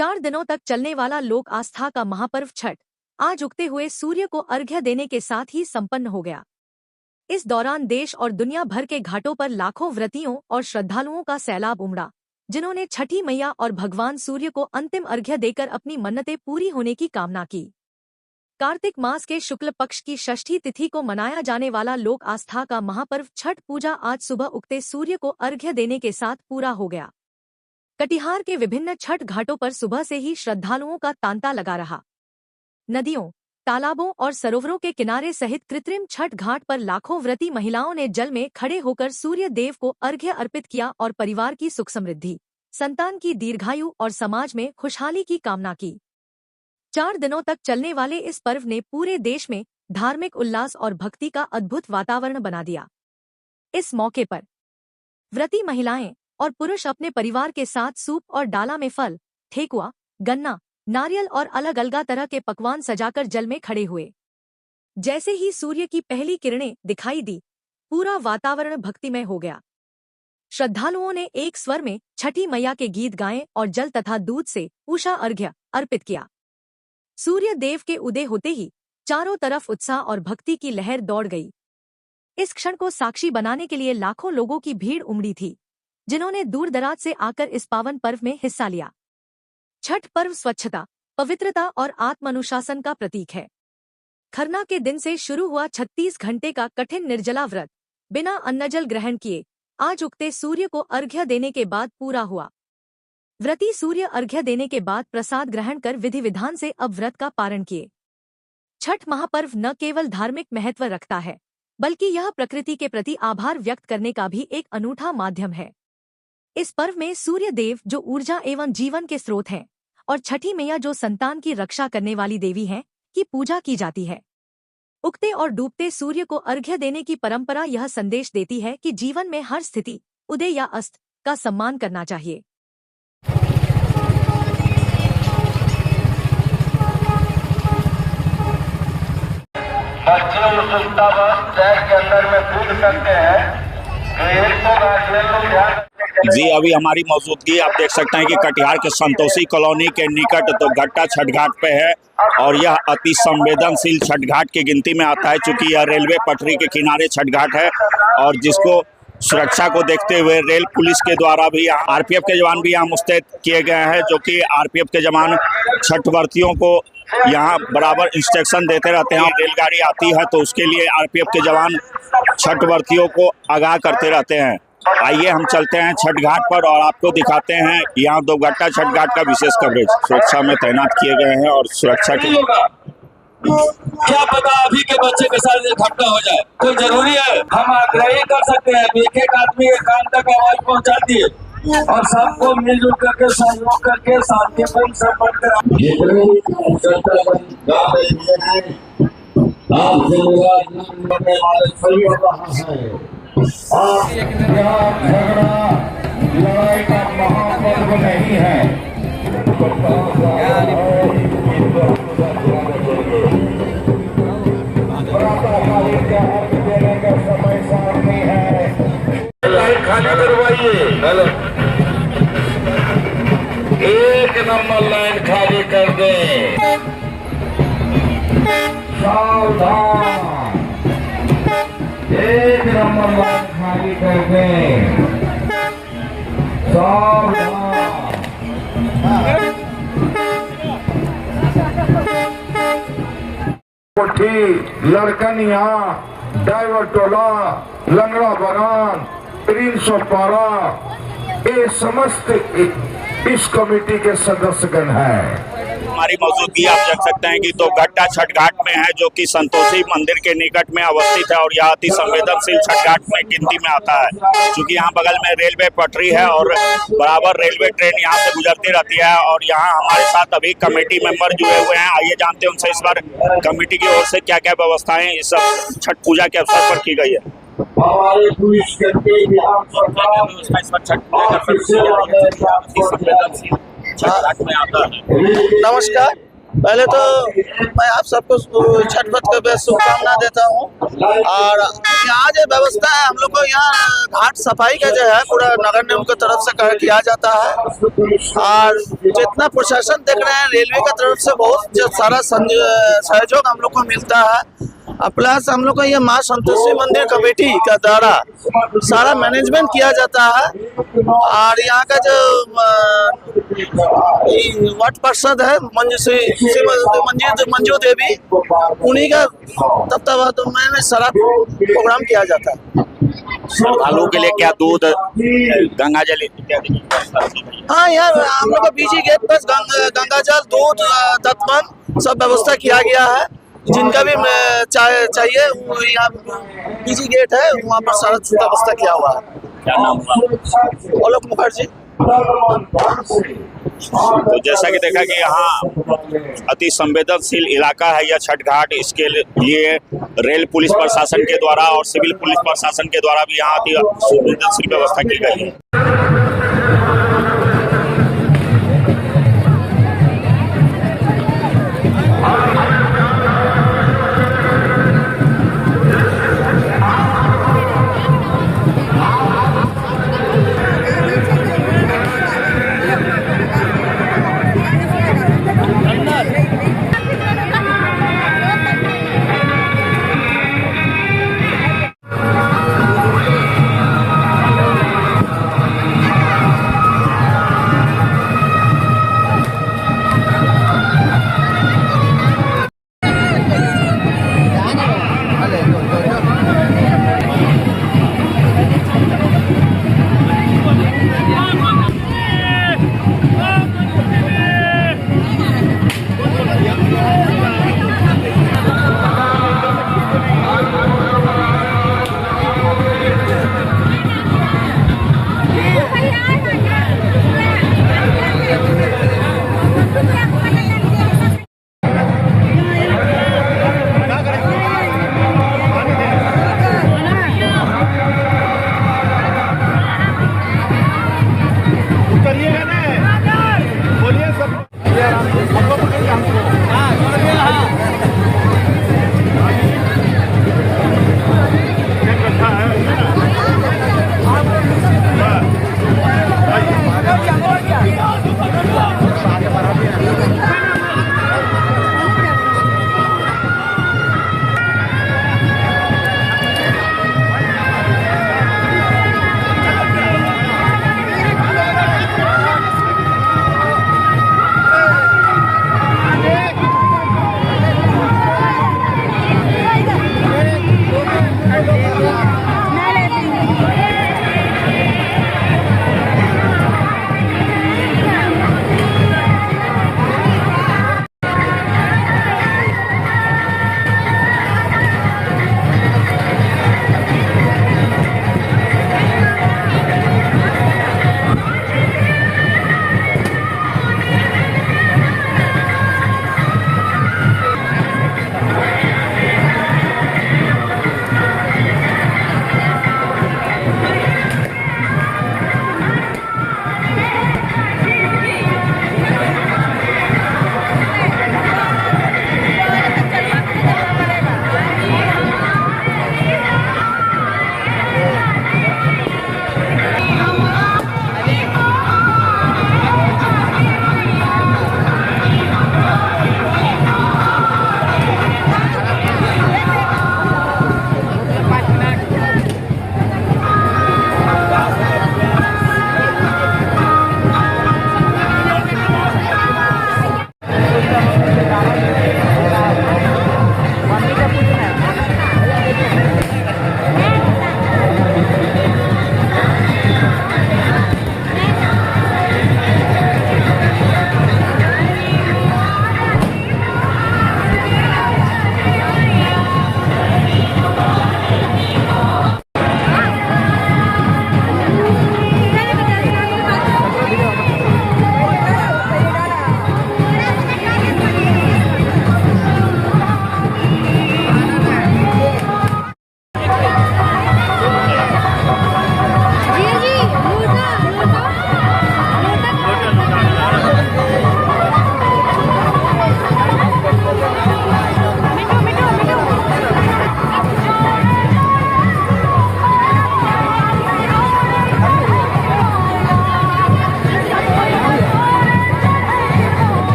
4 दिनों तक चलने वाला लोक आस्था का महापर्व छठ आज उगते हुए सूर्य को अर्घ्य देने के साथ ही संपन्न हो गया। इस दौरान देश और दुनिया भर के घाटों पर लाखों व्रतियों और श्रद्धालुओं का सैलाब उमड़ा, जिन्होंने छठी मैया और भगवान सूर्य को अंतिम अर्घ्य देकर अपनी मन्नतें पूरी होने की कामना की। कार्तिक मास के शुक्ल पक्ष की षष्ठी तिथि को मनाया जाने वाला लोक आस्था का महापर्व छठ पूजा आज सुबह उगते सूर्य को अर्घ्य देने के साथ पूरा हो गया। कटिहार के विभिन्न छठ घाटों पर सुबह से ही श्रद्धालुओं का तांता लगा रहा। नदियों, तालाबों और सरोवरों के किनारे सहित कृत्रिम छठ घाट पर लाखों व्रती महिलाओं ने जल में खड़े होकर सूर्य देव को अर्घ्य अर्पित किया और परिवार की सुख समृद्धि, संतान की दीर्घायु और समाज में खुशहाली की कामना की। 4 दिनों तक चलने वाले इस पर्व ने पूरे देश में धार्मिक उल्लास और भक्ति का अद्भुत वातावरण बना दिया। इस मौके पर व्रती महिलाएं और पुरुष अपने परिवार के साथ सूप और डाला में फल, ठेकुआ, गन्ना, नारियल और अलग अलग तरह के पकवान सजाकर जल में खड़े हुए। जैसे ही सूर्य की पहली किरणें दिखाई दी, पूरा वातावरण भक्तिमय हो गया। श्रद्धालुओं ने एक स्वर में छठी मैया के गीत गाए और जल तथा दूध से उषा अर्घ्य अर्पित किया। सूर्य देव के उदय होते ही चारों तरफ उत्साह और भक्ति की लहर दौड़ गई। इस क्षण को साक्षी बनाने के लिए लाखों लोगों की भीड़ उमड़ी थी, जिन्होंने दूर दराज से आकर इस पावन पर्व में हिस्सा लिया। छठ पर्व स्वच्छता, पवित्रता और आत्मानुशासन का प्रतीक है। खरना के दिन से शुरू हुआ 36 घंटे का कठिन निर्जला व्रत बिना अन्नजल ग्रहण किए आज उगते सूर्य को अर्घ्य देने के बाद पूरा हुआ। व्रती सूर्य अर्घ्य देने के बाद प्रसाद ग्रहण कर विधि विधान से अब व्रत का पारण किए। छठ महापर्व न केवल धार्मिक महत्व रखता है, बल्कि यह प्रकृति के प्रति आभार व्यक्त करने का भी एक अनूठा माध्यम है। इस पर्व में सूर्य देव जो ऊर्जा एवं जीवन के स्रोत हैं और छठी मैया जो संतान की रक्षा करने वाली देवी हैं, की पूजा की जाती है। उगते और डूबते सूर्य को अर्घ्य देने की परंपरा यह संदेश देती है कि जीवन में हर स्थिति, उदय या अस्त, का सम्मान करना चाहिए। बच्चे उस सुल्ताबाद शहर के अंदर में कूद सकते हैं। जी, अभी हमारी मौजूदगी आप देख सकते हैं कि कटिहार के संतोषी कॉलोनी के निकट तो घट्टा छठ घाट पे है और यह अति संवेदनशील छठ घाट की गिनती में आता है, चूंकि यह रेलवे पटरी के किनारे छठ घाट है और जिसको सुरक्षा को देखते हुए रेल पुलिस के द्वारा भी आरपीएफ के जवान भी यहाँ मुस्तैद किए गए हैं, जो कि आरपीएफ के जवान छठ व्रतियों को यहाँ बराबर इंस्ट्रक्शन देते रहते हैं। रेलगाड़ी आती है तो उसके लिए आरपीएफ के जवान छठ व्रतियों को आगाह करते रहते हैं। आइए हम चलते हैं छठ घाट पर और आपको दिखाते हैं यहाँ दोघट्टा छठ घाट का विशेष कवरेज सुरक्षा में तैनात किए गए हैं और सुरक्षा के क्या पता अभी के बच्चे के साथ घटना हो जाए, तो जरूरी है हम आग्रह कर सकते हैं एक एक आदमी के कान तक आवाज पहुंचा दिए और सबको मिलजुल करके सहयोग करके शांतिपूर्ण संपर्क लड़ाई का महापर्व नहीं है। समय सामने है, लाइन खाली करवाइए। एक नंबर लाइन खाली कर दे। सावधान, एक नंबर लाइन खाली कर दे। सावधान, लड़कनिया, ड्राइवर टोला, लंगड़ा बगान, 312 ये समस्त इस कमेटी के सदस्यगण हैं। हमारी मौजूदगी आप देख सकते हैं कि तो घट्टा छठ घाट में है, जो कि संतोषी मंदिर के निकट में अवस्थित है और यह अति संवेदनशील छठ घाट में गिनती में आता है, क्योंकि यहाँ बगल में रेलवे पटरी है और बराबर रेलवे ट्रेन यहाँ से गुजरती रहती है। और यहाँ हमारे साथ अभी कमेटी मेंबर जुड़े हुए हैं, आइए जानते हैं उनसे इस बार कमेटी की ओर से क्या क्या व्यवस्थाएं इस छठ पूजा के अवसर पर की गई है। हमारे पुलिस नमस्कार, पहले तो मैं आप सबको छठ पर्व की शुभकामना देता हूँ। और यहाँ जो व्यवस्था है, हम लोग को यहाँ घाट सफाई का जो है पूरा नगर निगम की तरफ से किया जाता है। और जितना प्रशासन देख रहे हैं, रेलवे की तरफ से बहुत सारा सहयोग हम लोग को मिलता है। प्लस हम लोग को ये माँ संतोषी मंदिर कमेटी का द्वारा सारा मैनेजमेंट किया जाता है। और यहाँ का जो वार्ड पार्षद है मंजू देवी, उन्हीं का तत्वावधान में सारा प्रोग्राम किया जाता है। श्रद्धालुओं के लिए क्या दूध, गंगा जल इत्यादि? हाँ, यहाँ हम लोग को बीजी गेट पर गंगा जल, दूध, तत्वन सब व्यवस्था किया गया है। जिनका भी चाहिए वो यहाँ बीजी गेट है, वहाँ पर सारा व्यवस्था किया हुआ है। क्या नाम हुआ? आलोक मुखर्जी। तो जैसा कि देखा कि यहाँ अति संवेदनशील इलाका है यह छठ घाट। इसके लिए रेल पुलिस प्रशासन के द्वारा और सिविल पुलिस प्रशासन के द्वारा भी यहाँ अति संवेदनशील व्यवस्था की गई है।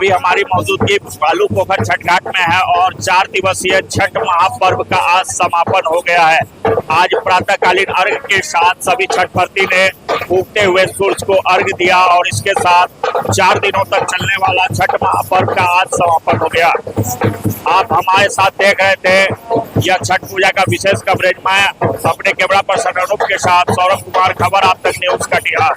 अभी हमारी मौजूदगी बालू पोखर छठ घाट में है और 4 दिवसीय छठ महापर्व का आज समापन हो गया है। आज प्रातःकालीन अर्घ के साथ सभी छठ व्रती ने उगते हुए सूर्य को अर्घ दिया और इसके साथ 4 दिनों तक चलने वाला छठ महापर्व का आज समापन हो गया। आप हमारे साथ देख रहे थे यह छठ पूजा का विशेष कवरेज। मैं अपने कैमरा पर्सन अनूप के साथ सौरभ कुमार, खबर आप तक न्यूज कटिहार।